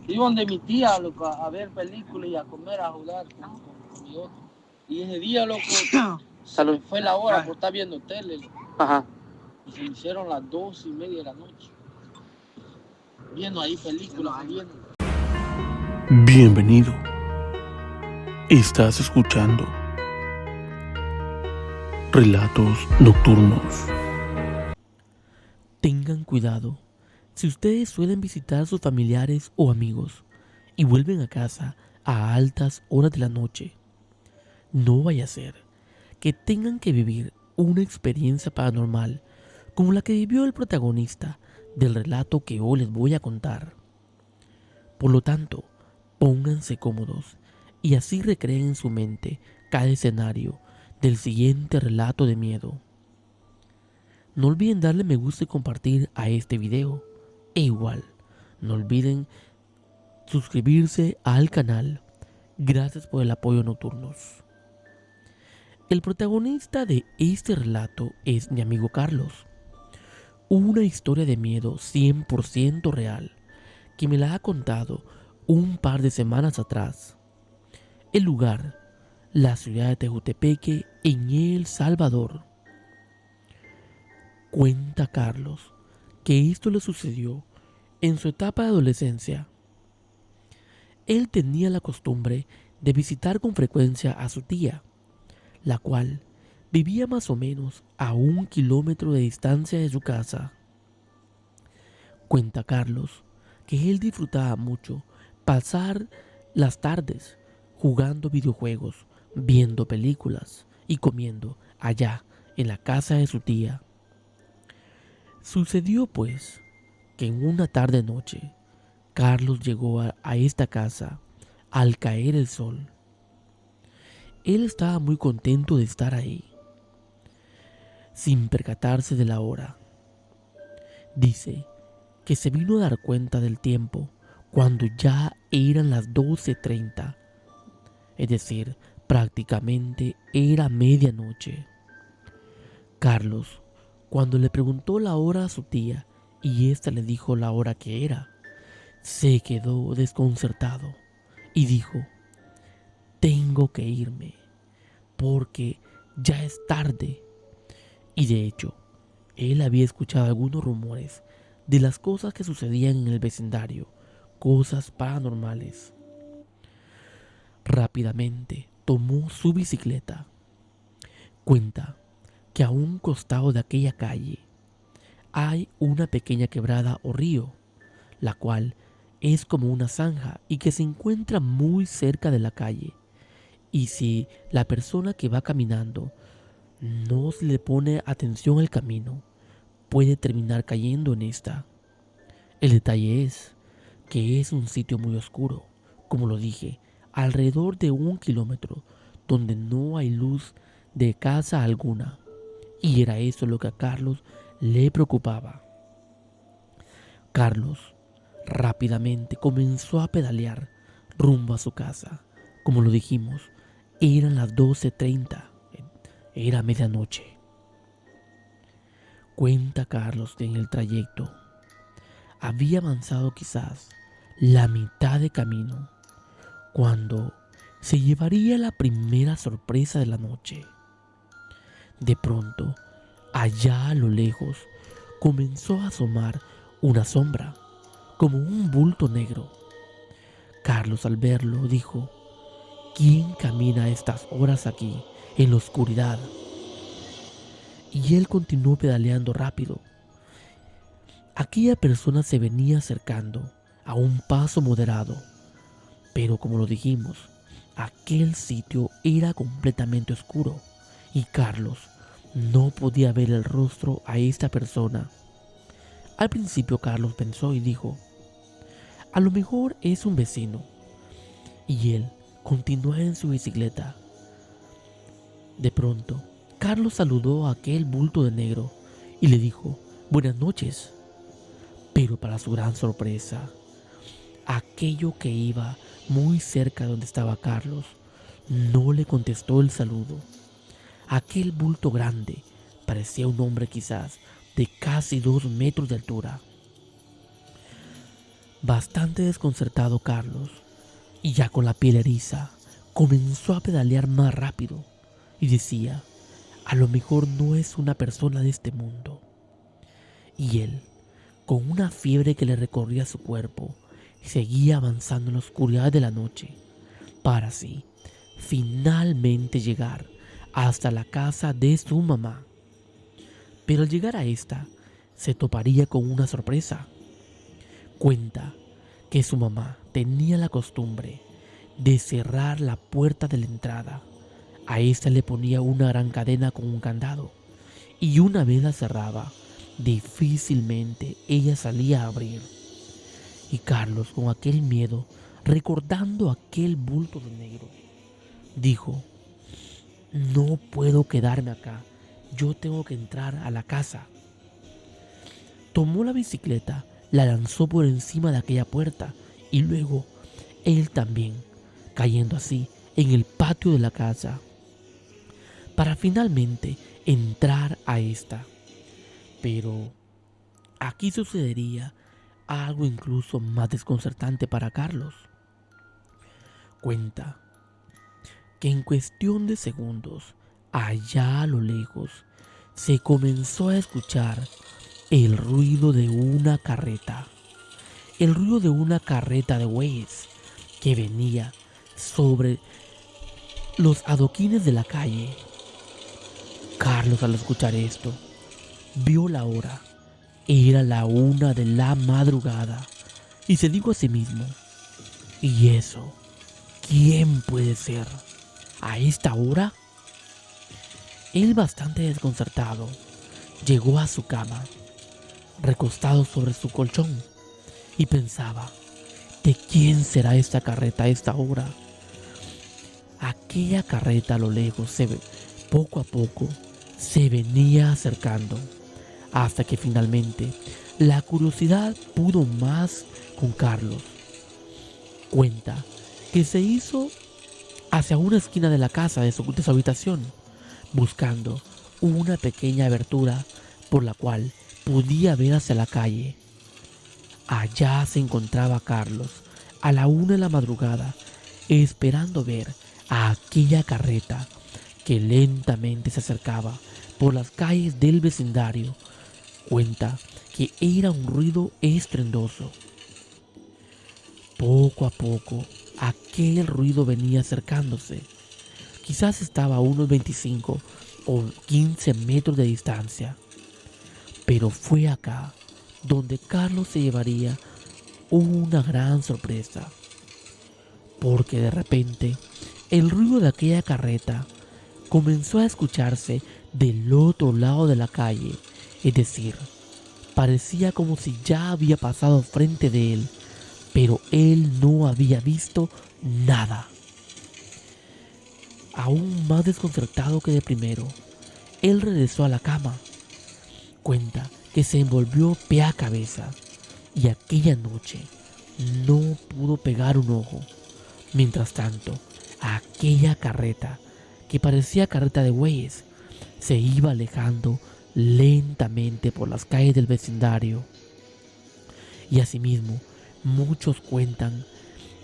Iba donde mi tía, loco, a ver películas y a comer, a jugar con mi otro. Y ese día, loco, se me fue la hora por estar viendo tele. Loco. Ajá. Y se me hicieron las 2:30 de la noche. Viendo ahí películas, viendo. Bienvenido. Estás escuchando Relatos Nocturnos. Tengan cuidado. Si ustedes suelen visitar a sus familiares o amigos y vuelven a casa a altas horas de la noche, no vaya a ser que tengan que vivir una experiencia paranormal como la que vivió el protagonista del relato que hoy les voy a contar. Por lo tanto, pónganse cómodos y así recreen en su mente cada escenario del siguiente relato de miedo. No olviden darle me gusta y compartir a este video. E igual, no olviden suscribirse al canal. Gracias por el apoyo, nocturnos. El protagonista de este relato es mi amigo Carlos. Una historia de miedo 100% real que me la ha contado un par de semanas atrás. El lugar, la ciudad de Tejutepeque, en El Salvador. Cuenta Carlos que esto le sucedió en su etapa de adolescencia. Él tenía la costumbre de visitar con frecuencia a su tía, la cual vivía más o menos a 1 kilómetro de distancia de su casa. Cuenta Carlos que él disfrutaba mucho pasar las tardes jugando videojuegos, viendo películas y comiendo allá en la casa de su tía. Sucedió pues que en una tarde noche Carlos llegó a esta casa al caer el sol. Él estaba muy contento de estar ahí, sin percatarse de la hora. Dice que se vino a dar cuenta del tiempo cuando ya eran las 12:30, es decir, prácticamente era medianoche. Carlos, cuando le preguntó la hora a su tía y ésta le dijo la hora que era, se quedó desconcertado y dijo: tengo que irme porque ya es tarde. Y de hecho, él había escuchado algunos rumores de las cosas que sucedían en el vecindario, cosas paranormales. Rápidamente tomó su bicicleta. Cuenta que a un costado de aquella calle hay una pequeña quebrada o río, la cual es como una zanja y que se encuentra muy cerca de la calle. Y si la persona que va caminando no se le pone atención al camino, puede terminar cayendo en esta. El detalle es que es un sitio muy oscuro, como lo dije, alrededor de 1 kilómetro, donde no hay luz de casa alguna. Y era eso lo que a Carlos le preocupaba. Carlos rápidamente comenzó a pedalear rumbo a su casa. Como lo dijimos, eran las 12:30, era medianoche. Cuenta Carlos que en el trayecto había avanzado quizás la mitad de camino cuando se llevaría la primera sorpresa de la noche. De pronto, allá a lo lejos, comenzó a asomar una sombra, como un bulto negro. Carlos, al verlo, dijo: ¿quién camina a estas horas aquí, en la oscuridad? Y él continuó pedaleando rápido. Aquella persona se venía acercando a un paso moderado, pero como lo dijimos, aquel sitio era completamente oscuro y Carlos no podía ver el rostro a esta persona. Al principio Carlos pensó y dijo: a lo mejor es un vecino. Y él continuó en su bicicleta. De pronto, Carlos saludó a aquel bulto de negro y le dijo: buenas noches. Pero para su gran sorpresa, aquello que iba muy cerca de donde estaba Carlos no le contestó el saludo. Aquel bulto grande parecía un hombre quizás de casi 2 metros de altura. Bastante desconcertado Carlos, y ya con la piel eriza, comenzó a pedalear más rápido y decía, a lo mejor no es una persona de este mundo. Y él, con una fiebre que le recorría su cuerpo, seguía avanzando en la oscuridad de la noche, para así finalmente llegar hasta la casa de su mamá. Pero al llegar a esta, se toparía con una sorpresa. Cuenta que su mamá tenía la costumbre de cerrar la puerta de la entrada. A esta le ponía una gran cadena con un candado, y una vez la cerraba, difícilmente ella salía a abrir. Y Carlos, con aquel miedo, recordando aquel bulto de negro, dijo, no puedo quedarme acá, yo tengo que entrar a la casa. Tomó la bicicleta, la lanzó por encima de aquella puerta y luego él también, cayendo así en el patio de la casa, para finalmente entrar a esta. Pero aquí sucedería algo incluso más desconcertante para Carlos. Cuenta que en cuestión de segundos, allá a lo lejos, se comenzó a escuchar el ruido de una carreta. El ruido de una carreta de bueyes que venía sobre los adoquines de la calle. Carlos, al escuchar esto, vio la hora. Era la 1 de la madrugada y se dijo a sí mismo, ¿y eso quién puede ser a esta hora? Él, bastante desconcertado, llegó a su cama, recostado sobre su colchón, y pensaba, ¿de quién será esta carreta a esta hora? Aquella carreta a lo lejos, poco a poco, se venía acercando, hasta que finalmente la curiosidad pudo más con Carlos. Cuenta que se hizo hacia una esquina de la casa de su habitación, buscando una pequeña abertura por la cual podía ver hacia la calle. Allá se encontraba Carlos a la 1 de la madrugada, esperando ver a aquella carreta que lentamente se acercaba por las calles del vecindario. Cuenta que era un ruido estruendoso. Poco a poco, aquel ruido venía acercándose. Quizás estaba a unos 25 o 15 metros de distancia. Pero fue acá donde Carlos se llevaría una gran sorpresa. Porque de repente, el ruido de aquella carreta comenzó a escucharse del otro lado de la calle. Es decir, parecía como si ya había pasado frente de él, pero él no había visto nada. Aún más desconcertado que de primero, él regresó a la cama. Cuenta que se envolvió pie a cabeza y aquella noche no pudo pegar un ojo. Mientras tanto, aquella carreta, que parecía carreta de bueyes, se iba alejando lentamente por las calles del vecindario. Y asimismo, muchos cuentan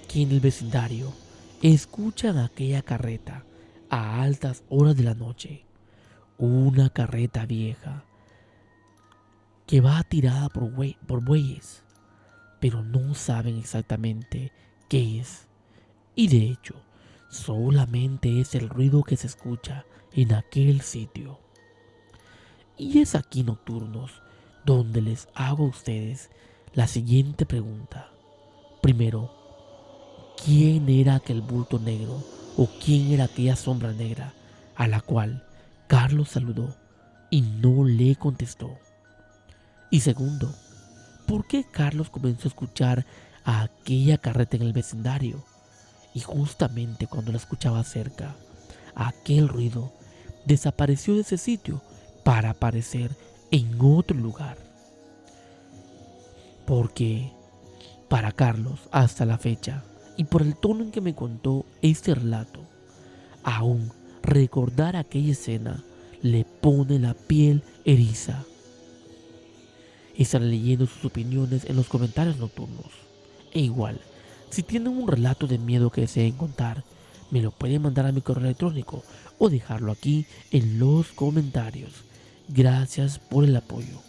que en el vecindario escuchan aquella carreta a altas horas de la noche. Una carreta vieja que va tirada por bueyes, pero no saben exactamente qué es. Y de hecho, solamente es el ruido que se escucha en aquel sitio. Y es aquí, nocturnos, donde les hago a ustedes la siguiente pregunta. Primero, ¿quién era aquel bulto negro o quién era aquella sombra negra a la cual Carlos saludó y no le contestó? Y segundo, ¿por qué Carlos comenzó a escuchar a aquella carreta en el vecindario? Y justamente cuando la escuchaba cerca, aquel ruido desapareció de ese sitio para aparecer en otro lugar. Porque para Carlos, hasta la fecha, y por el tono en que me contó este relato, aún recordar aquella escena le pone la piel eriza. Estaré leyendo sus opiniones en los comentarios nocturnos. E igual, si tienen un relato de miedo que deseen contar, me lo pueden mandar a mi correo electrónico o dejarlo aquí en los comentarios. Gracias por el apoyo.